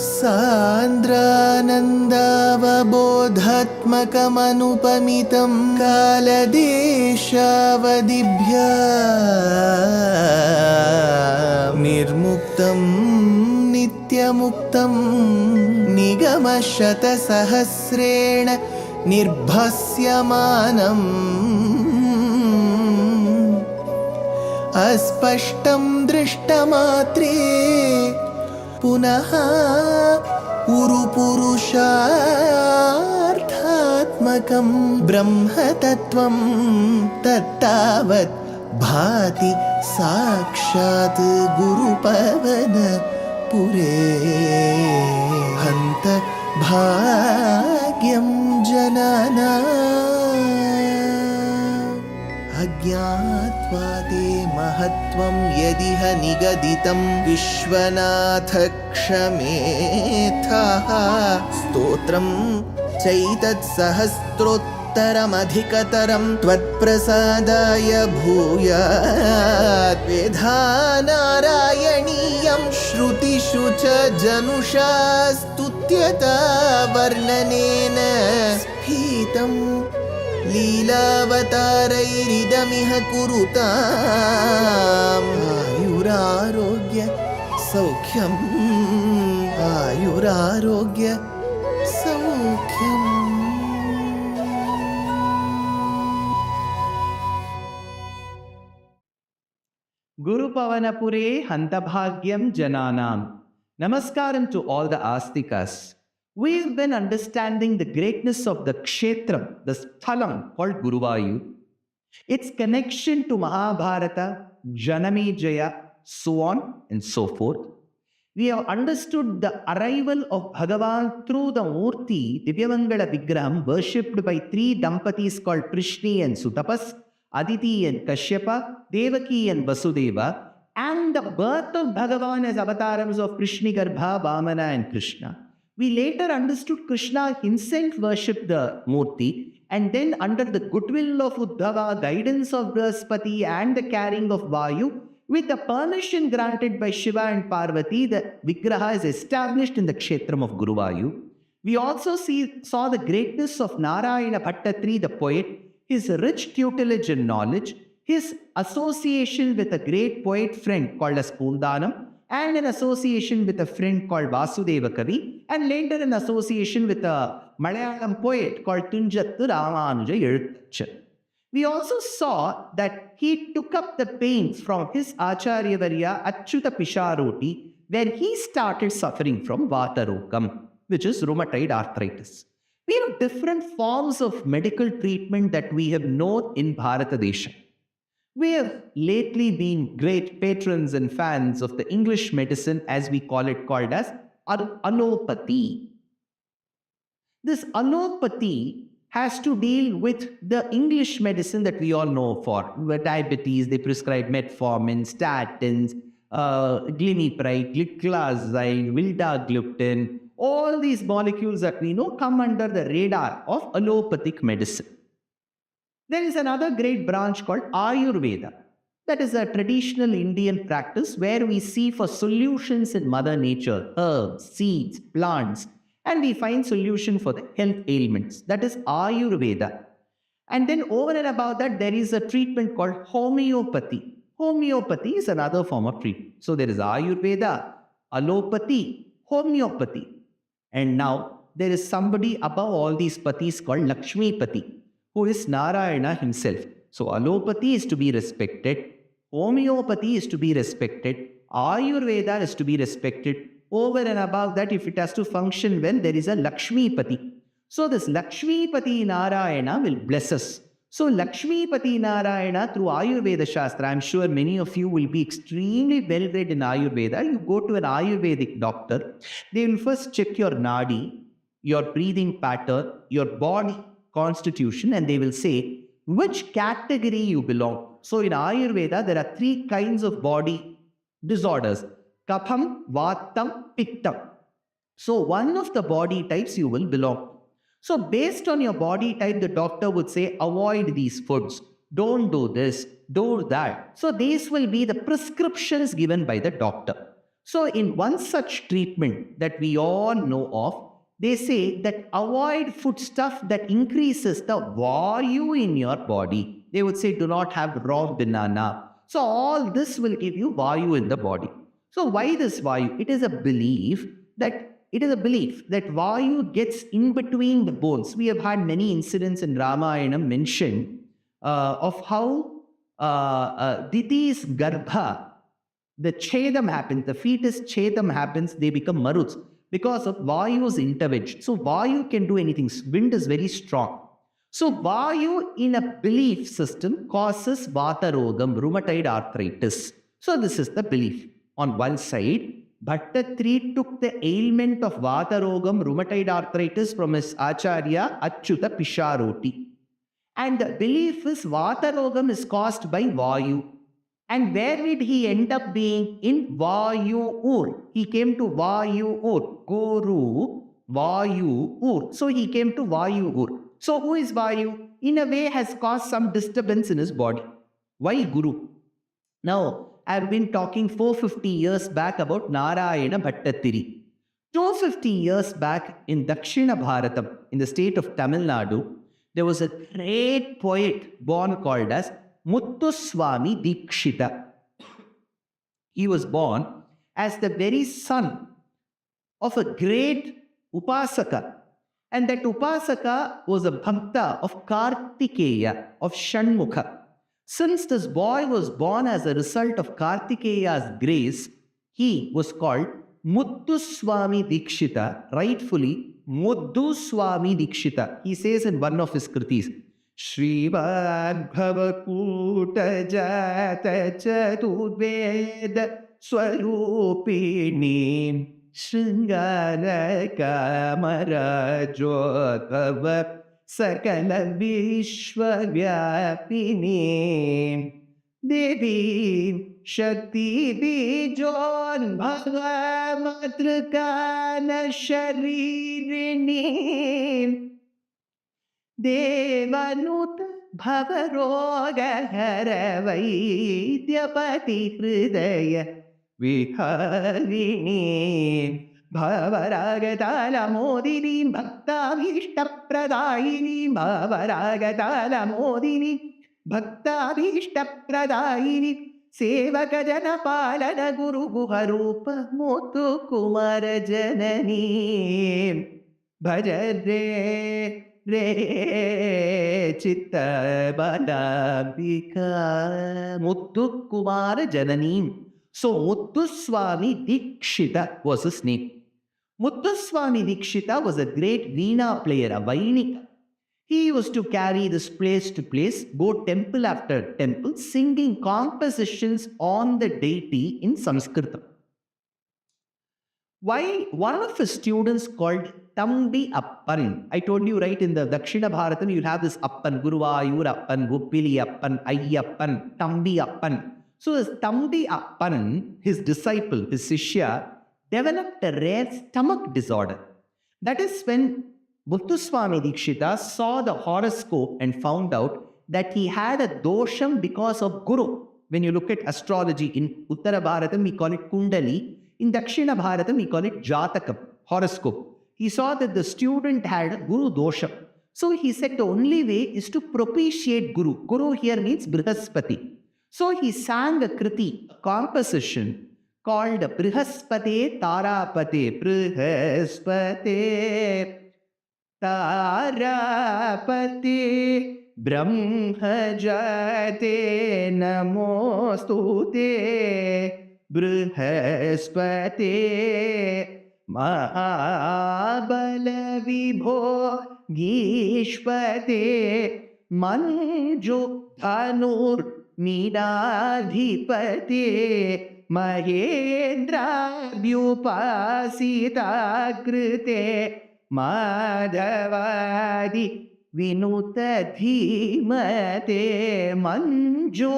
सान्द्रानन्दावबोधात्मकमनुपमितं कालदेशावदिभ्या निर्मुक्तं नित्यमुक्तं निगमशतसहस्रेण निर्भास्यमानम् अस्पष्टं दृष्टमात्रे पुनः उरुपुरुषार्थात्मकं ब्रह्मतत्त्वं तत्तावत् भाति साक्षात् गुरुपवनपुरे हन्त भाग्यं जनानाम् अज्ञात्वा ते महत्त्वं यदिह निगदितं विश्वनाथ क्षमेथः स्तोत्रं चैतत्सहस्रोत्तरमधिकतरं त्वत्प्रसादाय भूयात् वेधा नारायणीयं श्रुतिषु च जनुषा स्तुत्यता वर्णनेन स्फीतम् लीलावतारैरिदमिह कुरुताम् आयुरारोग्य सौख्यम् आयुरारोग्य सौख्यम्. Gurupavanapure Hantabhagyam Jananam. Namaskaram to all the Astikas. We've been understanding the greatness of the Kshetram, the Sthalam called Guruvayur, its connection to Mahabharata, Janamejaya, so on and so forth. We have understood the arrival of Bhagavan through the Murti, Divyamangala Vigraham, worshipped by three Dampatis called Prishni and Sutapas, Aditi and Kashyapa, Devaki and Vasudeva, and the birth of Bhagavan as avatars of Prishni Garbha, Vamana and Krishna. We later understood Krishna himself worshipped the Murti, and then under the goodwill of Uddhava, guidance of Brihaspati and the carrying of Vayu, with the permission granted by Shiva and Parvati, the Vigraha is established in the Kshetram of Guruvayur. We also saw the greatness of Narayana Bhaṭṭatiri, the poet, his rich tutelage and knowledge, his association with a great poet friend called as Poondanam, and an association with a friend called Vasudeva Kavi, and later an association with a Malayalam poet called Tunjattu Ramanuja Ezhuthachar. We also saw that he took up the pains from his Acharya Varya Achyuta Pisharoti, where he started suffering from Vatarokam, which is rheumatoid arthritis. We have different forms of medical treatment that we have known in Bharatadesha. We have lately been great patrons and fans of the English medicine, as we call it, called as allopathy. This allopathy has to deal with the English medicine that we all know for. With diabetes, they prescribe metformin, statins, glimepiride, gliclazide, vildagliptin. All these molecules that we know come under the radar of allopathic medicine. There is another great branch called Ayurveda. That is a traditional Indian practice where we see for solutions in Mother Nature, herbs, seeds, plants, and we find solution for the health ailments. That is Ayurveda. And then over and above that, there is a treatment called homeopathy. Homeopathy is another form of treatment. So there is Ayurveda, allopathy, homeopathy. And now there is somebody above all these pathis called Lakshmipati, who is Narayana himself. So allopathy is to be respected, homeopathy is to be respected, Ayurveda is to be respected. Over and above that, if it has to function well, there is a Lakshmipati. So this Lakshmipati Narayana will bless us. So Lakshmipati Narayana through Ayurveda Shastra, I'm sure many of you will be extremely well read in Ayurveda. You go to an Ayurvedic doctor, they will first check your nadi, your breathing pattern, your body constitution, and they will say which category you belong. So in Ayurveda, there are three kinds of body disorders: Kapham, Vatam, Pittam. So one of the body types you will belong. So based on your body type, the doctor would say, avoid these foods, don't do this, do that. So these will be the prescriptions given by the doctor. So, in one such treatment that we all know of, they say that avoid foodstuff that increases the vayu in your body. They would say do not have raw banana. So, all this will give you vayu in the body. So, why this vayu? It is a belief that vayu gets in between the bones. We have had many incidents in Ramayana mentioned of how Diti's garbha, the chedam happens, the fetus chedam happens, they become maruts because of Vayu's intervention. So Vayu can do anything. Wind is very strong. So Vayu in a belief system causes Vatarogam, rheumatoid arthritis. So this is the belief. On one side, Bhaṭṭatiri took the ailment of Vatarogam, rheumatoid arthritis from his Acharya Achyuta Pisharoti. And the belief is Vatarogam is caused by Vayu. And where did he end up being? In Vayur. He came to Vayur. Guru, Vayur. So he came to Vayur. So who is Vayu? In a way has caused some disturbance in his body. Why Guru? Now, I've been talking 450 years back about Nārāyaṇa Bhaṭṭatiri. 250 years back in Dakshina Bharatam, in the state of Tamil Nadu, there was a great poet born called as Muthuswami Dikshita. He was born as the very son of a great Upasaka. And that Upasaka was a Bhakta of Kartikeya, of Shanmukha. Since this boy was born as a result of Kartikeya's grace, he was called Muthuswami Dikshita, rightfully Muthuswami Dikshita. He says in one of his kritis, Śrīman Bhavakuta Jata Chaturveda Swarupini Shringara Kamara Jodhava Sakala Vishwavyapini Devi Shakti Bijon Bhagavatrikana Sharirini Devanuta Bhavaroga Haravaidhyapati Hridaya Viharini Bhavaragatala Modini Bhaktabhishtapradaini Bhavaragatala Modini Bhaktabhishtapradaini Sevakajana Palana Guru Guharupa Muthu Kumara Janani Bhajare Re Chitta Balambika Muthu Kumara Jananim. So Muthuswami Dikshita was his name. Muthuswami Dikshita was a great veena player, a vainika. He used to carry this place to place, go temple after temple, singing compositions on the deity in Sanskrit. Why one of his students called Tambi Appan, I told you right in the Dakshina Bharatam, you'll have this Appan, Guruvayur Appan, Guppili Appan, Ayyappan, Tambi Appan. So this Tambi Appan, his disciple, his Sishya, developed a rare stomach disorder. That is when Muthuswami Dikshita saw the horoscope and found out that he had a dosham because of Guru. When you look at astrology, in Uttara Bharatam, we call it Kundali. In Dakshina Bharatam, we call it Jatakam, horoscope. He saw that the student had a Guru dosham. So he said the only way is to propitiate Guru. Guru here means Brihaspati. So he sang a kriti, a composition called Brihaspate Tarapate. Brihaspate Tarapate Brahmajate Namostute Brihaspate Mahabala Vibho Gishpate Manju Dhanur Nidadhipate Mahendra Vyupasita Krite Madhavadi Vinuta Dhimate Manju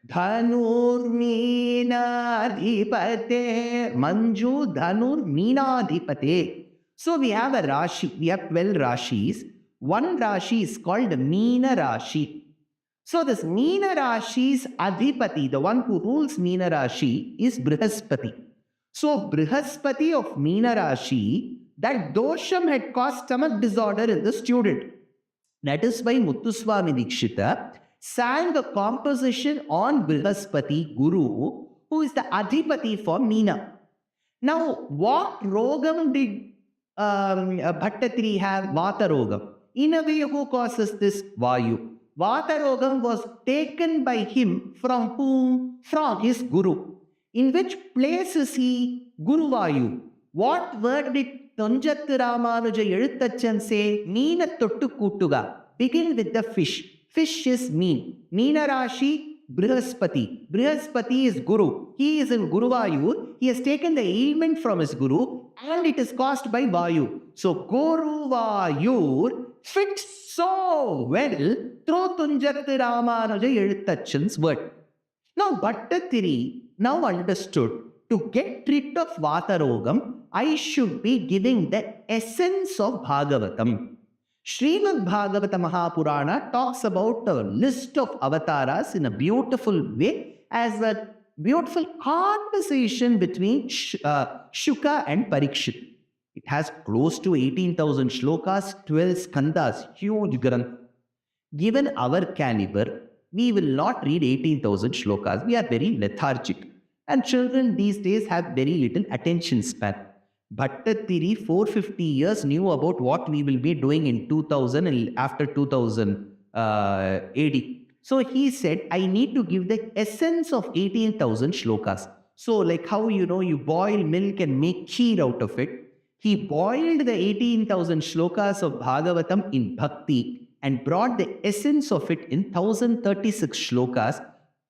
Dhanur Meenadhipate Manju Dhanur Meenadhipate. So we have a Rashi, we have 12 Rashis. One Rashi is called Meena Rashi. So this Meena Rashi's Adhipati, the one who rules Meena Rashi, is Brihaspati. So Brihaspati of Meena Rashi, that dosham had caused stomach disorder in the student. That is why Muthuswami Dikshita sang a composition on Brihaspati Guru, who is the Adhipati for Meena. Now, what rogam did Bhaṭṭatiri have? Vata rogam. In a way, who causes this? Vayu. Vata rogam was taken by him from whom? From his Guru. In which place is he? Guruvayur. What word did Tunjathu Ramanuja Eluthachan say? Meena Tottu Kootuga. Begin with the fish. Fish is mean. Meena Rashi, Brihaspati. Brihaspati is Guru. He is in Guruvayur. He has taken the ailment from his Guru and it is caused by Vayu. So Guruvayur fits so well through Tunjathu Ramanuja Eluthachan's word. Now Bhaṭṭatiri now understood, to get rid of Vatarogam, I should be giving the essence of Bhagavatam. Śrīman Bhagavata Mahapurana talks about a list of avatars in a beautiful way as a beautiful conversation between Shuka and Parikshit. It has close to 18,000 shlokas, 12 skandhas, huge granth. Given our caliber, we will not read 18,000 shlokas. We are very lethargic. And children these days have very little attention span. Bhaṭṭatiri 450 years knew about what we will be doing in 2000 and after 2000 AD. So he said, I need to give the essence of 18,000 shlokas. So like how you boil milk and make kheer out of it. He boiled the 18,000 shlokas of Bhagavatam in bhakti and brought the essence of it in 1036 shlokas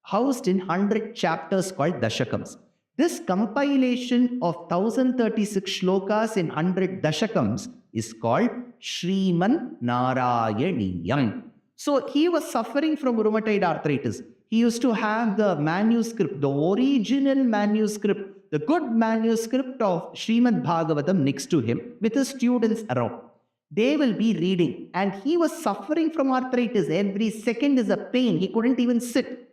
housed in 100 chapters called dashakams. This compilation of 1036 shlokas in 100 dashakams is called Śrīman Narayaneeyam. So he was suffering from rheumatoid arthritis. He used to have the manuscript, the original manuscript, the good manuscript of Śrīmad Bhagavatam next to him with his students around. They will be reading and he was suffering from arthritis. Every second is a pain. He couldn't even sit.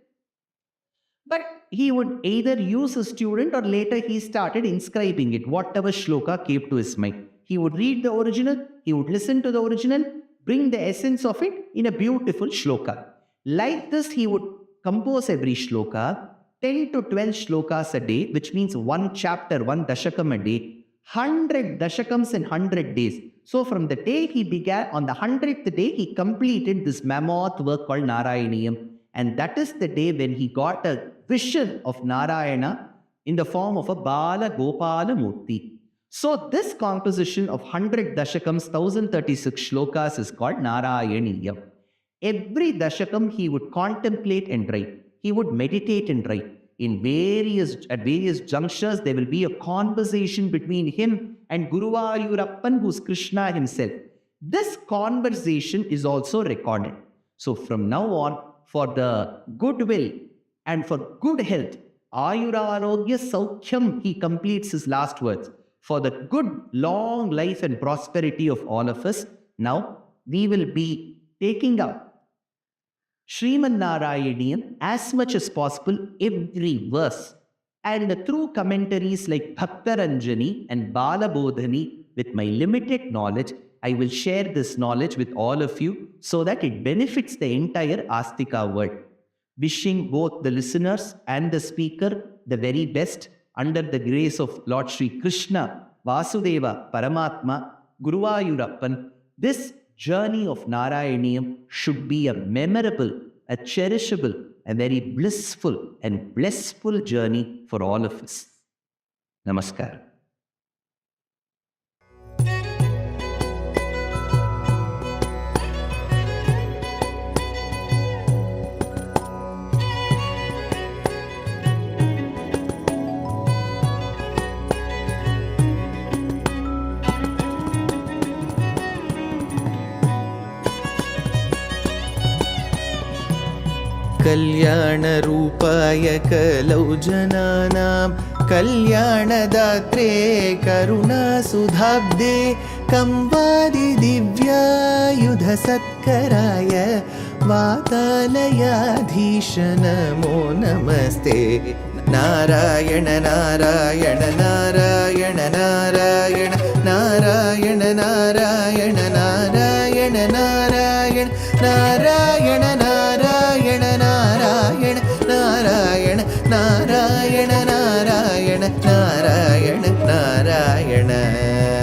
But he would either use a student or later he started inscribing it, whatever shloka came to his mind. He would read the original, he would listen to the original, bring the essence of it in a beautiful shloka. Like this, he would compose every shloka, 10 to 12 shlokas a day, which means one chapter, one dashakam a day, 100 dashakams in 100 days. So from the day he began, on the 100th day, he completed this mammoth work called Narayaniyam. And that is the day when he got a vision of Narayana in the form of a Bala Gopala Murti. So this composition of 100 dashakams, 1036 shlokas is called Narayaniyam. Every dashakam he would contemplate and write. He would meditate and write. At various junctures, there will be a conversation between him and Guruvayurappan, who is Krishna himself. This conversation is also recorded. So from now on, for the goodwill and for good health, Ayurarogya Saukhyam, he completes his last words. For the good long life and prosperity of all of us, now we will be taking up Śrīman Narayaneeyam as much as possible every verse. And through commentaries like Bhaktaranjani and Balabodhani, with my limited knowledge, I will share this knowledge with all of you so that it benefits the entire Astika world. Wishing both the listeners and the speaker the very best under the grace of Lord Sri Krishna, Vasudeva, Paramatma, Guruvayurappan. This journey of Narayaneeyam should be a memorable, a cherishable, a very blissful and blissful journey for all of us. Namaskar. कल्याणरूपाय कलौ जनानां कल्याणदात्रे करुणासुधाब्दे कंवादिदिव्यायुधसत्कराय वातालयाधीश नमो नमस्ते। Nārāyaṇa Nārāyaṇa Nārāyaṇa Nārāyaṇa Nārāyaṇa Nārāyaṇa Nārāyaṇa Nārāyaṇa Nārāyaṇa Nārāyaṇa Nārāyaṇa Nārāyaṇa Nārāyaṇa Nārāyaṇa Nārāyaṇa Nārāyaṇa